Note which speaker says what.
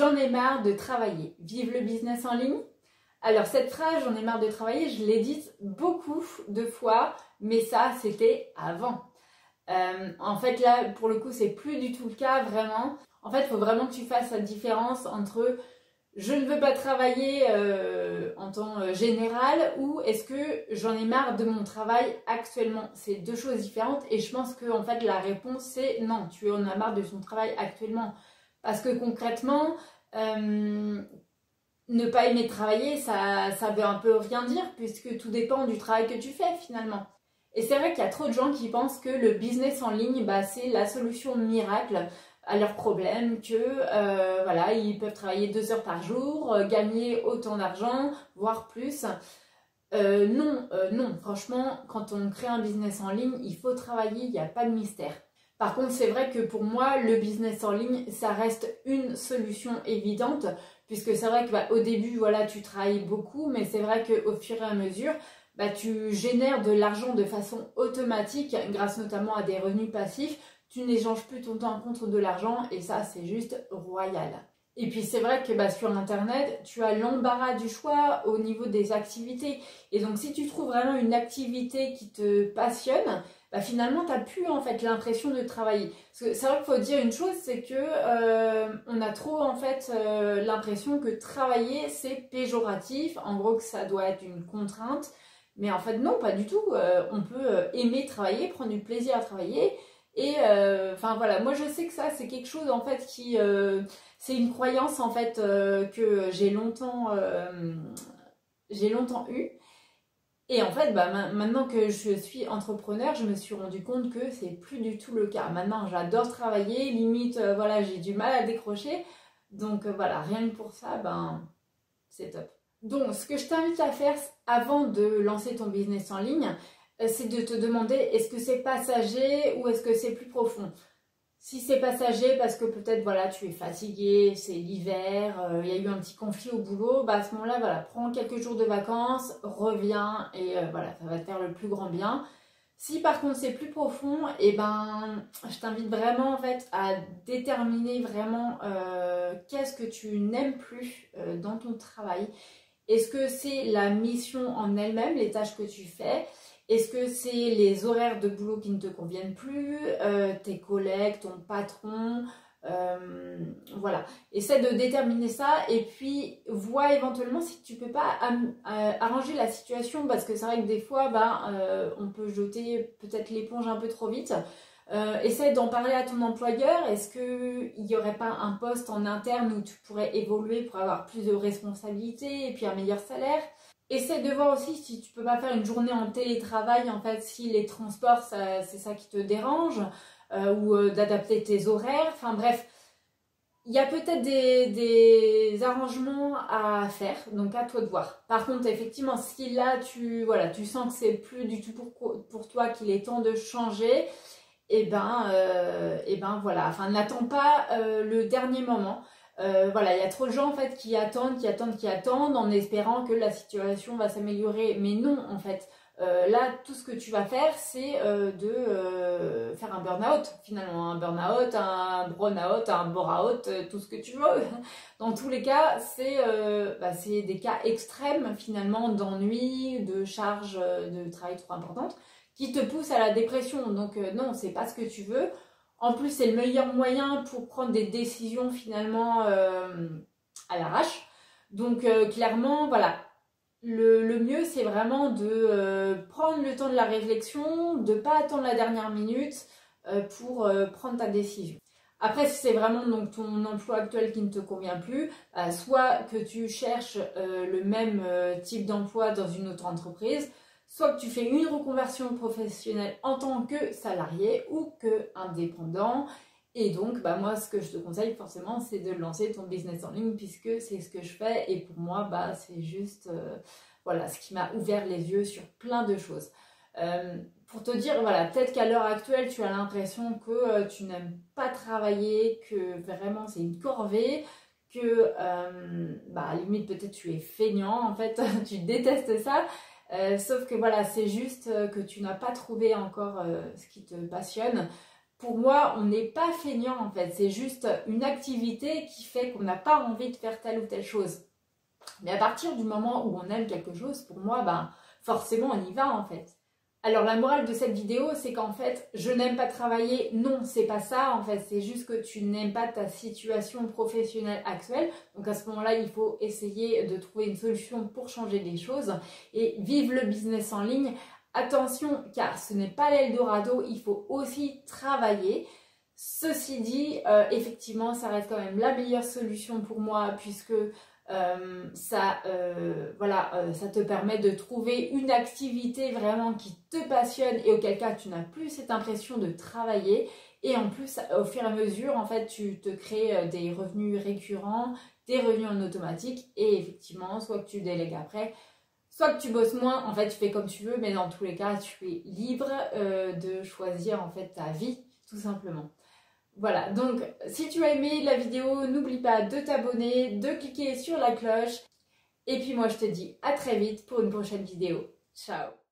Speaker 1: J'en ai marre de travailler. Vive le business en ligne. Alors cette phrase, j'en ai marre de travailler, je l'ai dite beaucoup de fois, mais ça c'était avant. En fait là, pour le coup, c'est plus du tout le cas vraiment. En fait, il faut vraiment que tu fasses la différence entre je ne veux pas travailler en temps général ou est-ce que j'en ai marre de mon travail actuellement. C'est deux choses différentes et je pense que en fait la réponse c'est non, tu en as marre de ton travail actuellement. Parce que concrètement, ne pas aimer travailler, ça veut un peu rien dire puisque tout dépend du travail que tu fais finalement. Et c'est vrai qu'il y a trop de gens qui pensent que le business en ligne, bah, c'est la solution miracle à leurs problèmes, que voilà, ils peuvent travailler 2 heures par jour, gagner autant d'argent, voire plus. Non, franchement, quand on crée un business en ligne, il faut travailler, il n'y a pas de mystère. Par contre, c'est vrai que pour moi, le business en ligne, ça reste une solution évidente, puisque c'est vrai que bah, au début, voilà, tu travailles beaucoup, mais c'est vrai qu'au fur et à mesure, bah, tu génères de l'argent de façon automatique, grâce notamment à des revenus passifs. Tu n'échanges plus ton temps contre de l'argent, et ça, c'est juste royal. Et puis c'est vrai que bah, sur internet, tu as l'embarras du choix au niveau des activités. Et donc si tu trouves vraiment une activité qui te passionne, bah, finalement tu n'as plus en fait l'impression de travailler. Parce que c'est vrai qu'il faut dire une chose, c'est que on a trop en fait l'impression que travailler c'est péjoratif, en gros que ça doit être une contrainte. Mais en fait non, pas du tout. On peut aimer travailler, prendre du plaisir à travailler. Et enfin voilà, moi je sais que ça c'est quelque chose en fait qui c'est une croyance en fait que j'ai longtemps eu. Et en fait, bah, maintenant que je suis entrepreneur, je me suis rendu compte que c'est plus du tout le cas. Maintenant, j'adore travailler, limite, voilà, j'ai du mal à décrocher. Donc voilà, rien que pour ça, ben, c'est top. Donc, ce que je t'invite à faire avant de lancer ton business en ligne, c'est de te demander est-ce que c'est passager ou est-ce que c'est plus profond. Si c'est passager parce que peut-être voilà tu es fatigué, c'est l'hiver, il y a eu un petit conflit au boulot, bah à ce moment-là voilà, prends quelques jours de vacances, reviens et voilà, ça va te faire le plus grand bien. Si par contre c'est plus profond, et ben je t'invite vraiment en fait à déterminer vraiment qu'est-ce que tu n'aimes plus dans ton travail. Est-ce que c'est la mission en elle-même, les tâches que tu fais? Est-ce que c'est les horaires de boulot qui ne te conviennent plus, tes collègues, ton patron, voilà. Essaie de déterminer ça et puis vois éventuellement si tu peux pas arranger la situation parce que c'est vrai que des fois, on peut jeter peut-être l'éponge un peu trop vite. Essaie d'en parler à ton employeur. Est-ce qu'il n'y aurait pas un poste en interne où tu pourrais évoluer pour avoir plus de responsabilités et puis un meilleur salaire? Essaie de voir aussi si tu peux pas faire une journée en télétravail, en fait, si les transports, c'est ça qui te dérange, ou d'adapter tes horaires. Enfin bref, il y a peut-être des arrangements à faire, donc à toi de voir. Par contre, effectivement, si là, tu sens que c'est plus du tout pour toi, qu'il est temps de changer, et ben voilà, enfin n'attends pas le dernier moment. Voilà, il y a trop de gens en fait qui attendent en espérant que la situation va s'améliorer. Mais non, en fait, là, tout ce que tu vas faire, c'est de faire un burn-out, finalement. Un burn-out, un brown-out, un bore-out, tout ce que tu veux. Dans tous les cas, c'est des cas extrêmes, finalement, d'ennui, de charge de travail trop importante, qui te poussent à la dépression. Donc non, c'est pas ce que tu veux. En plus, c'est le meilleur moyen pour prendre des décisions finalement à l'arrache. Donc clairement, voilà, le mieux c'est vraiment de prendre le temps de la réflexion, de ne pas attendre la dernière minute pour prendre ta décision. Après, si c'est vraiment donc ton emploi actuel qui ne te convient plus, soit que tu cherches le même type d'emploi dans une autre entreprise, soit que tu fais une reconversion professionnelle en tant que salarié ou que indépendant. Et donc, moi, ce que je te conseille forcément, c'est de lancer ton business en ligne puisque c'est ce que je fais. Et pour moi, c'est juste voilà, ce qui m'a ouvert les yeux sur plein de choses. Pour te dire, voilà, peut-être qu'à l'heure actuelle, tu as l'impression que tu n'aimes pas travailler, que vraiment c'est une corvée, que à la limite peut-être tu es feignant, en fait, tu détestes ça. Sauf que voilà, c'est juste que tu n'as pas trouvé encore ce qui te passionne. pour moi, on n'est pas feignant en fait. C'est juste une activité qui fait qu'on n'a pas envie de faire telle ou telle chose. Mais à partir du moment où on aime quelque chose, pour moi, ben, forcément, on y va en fait. Alors la morale de cette vidéo, c'est qu'en fait, je n'aime pas travailler. Non, c'est pas ça. En fait, c'est juste que tu n'aimes pas ta situation professionnelle actuelle. Donc à ce moment-là, il faut essayer de trouver une solution pour changer les choses et vivre le business en ligne. Attention, car ce n'est pas l'Eldorado, il faut aussi travailler. Ceci dit, effectivement, ça reste quand même la meilleure solution pour moi puisque ça te permet de trouver une activité vraiment qui te passionne et auquel cas tu n'as plus cette impression de travailler. Et en plus, au fur et à mesure, en fait, tu te crées des revenus récurrents, des revenus en automatique et effectivement, soit que tu délègues après, soit que tu bosses moins, en fait tu fais comme tu veux, mais dans tous les cas tu es libre de choisir en fait ta vie tout simplement. Voilà, donc si tu as aimé la vidéo, n'oublie pas de t'abonner, de cliquer sur la cloche. Et puis moi je te dis à très vite pour une prochaine vidéo. Ciao!